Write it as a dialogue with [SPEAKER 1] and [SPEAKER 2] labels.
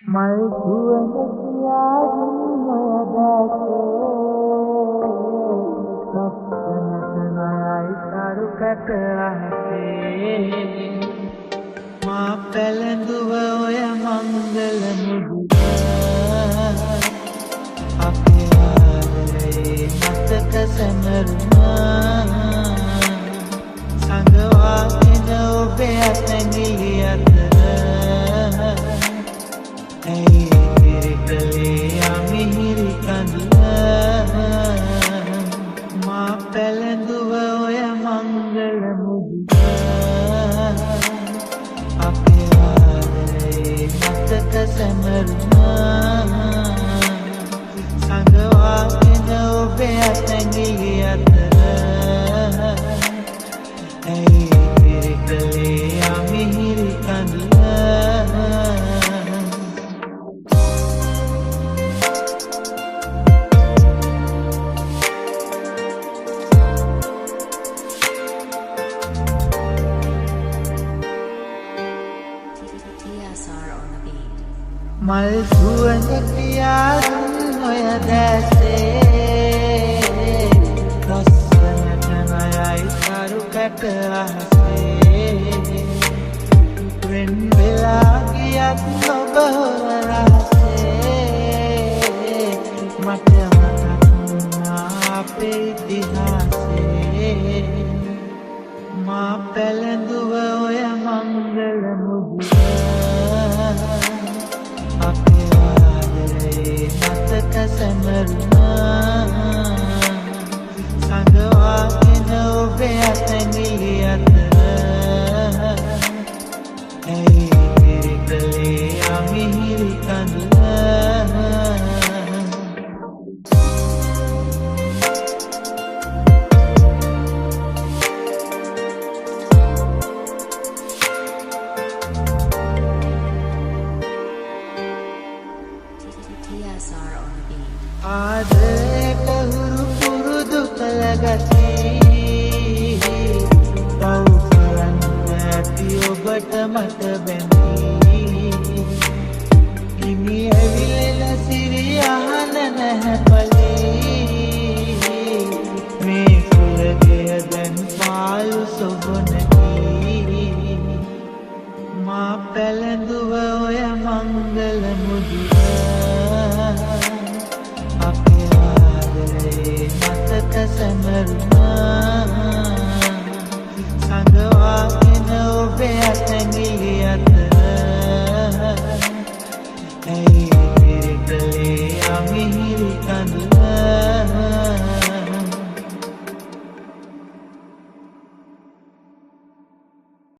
[SPEAKER 1] මල් සුවඳ කියාදුන් ඔය දැසේ ලස්සනට නයයි සරු කැට අහසේ මා පැළඳුව ඔය මංගල මුදුන අපේ ආදරේ මතක සැමරුණා සංගවාගෙන ඔබේ අතැඟිලි අතර මිහිරි කඳුල මා පැළඳුව ඔය මංගල මුදුන අපේ ආදරේ මතක සැමරුණා සංගවාගෙන ඔබේ අතැඟිලි අතර මිහිරි කඳුල මල් සුවඳ කියාදුන් ඔය දැසේ ලස්සනට නයයි සරු කැට අහසේ වෙන් වෙලා ගියත් ඔබ හොර රහසේ මට මතක් වුණා අපේ ඉතිහාසේ මා පැළඳුව ඔය මංගල මුදුන අපේ ආදරේ මතක සැමරුණා සංගවාගෙන ඔබේ අතැඟිලි අතර මිහිරි කඳුල ආදරේට හුරු පුරුදු කළ ගති පව් කරන්න ඇති ඔබට මට බැඳී හිමි ඇවිලෙන සිරි අහන නැහැ පලී මේ කුලගෙය දැන් පාළු සොබනකි මා පැළඳුව ඔය මංගල මුදුන අපේ ආදරේ මතක සැමරුණා සංගවාගෙන ඔබේ අතැඟිලි අතර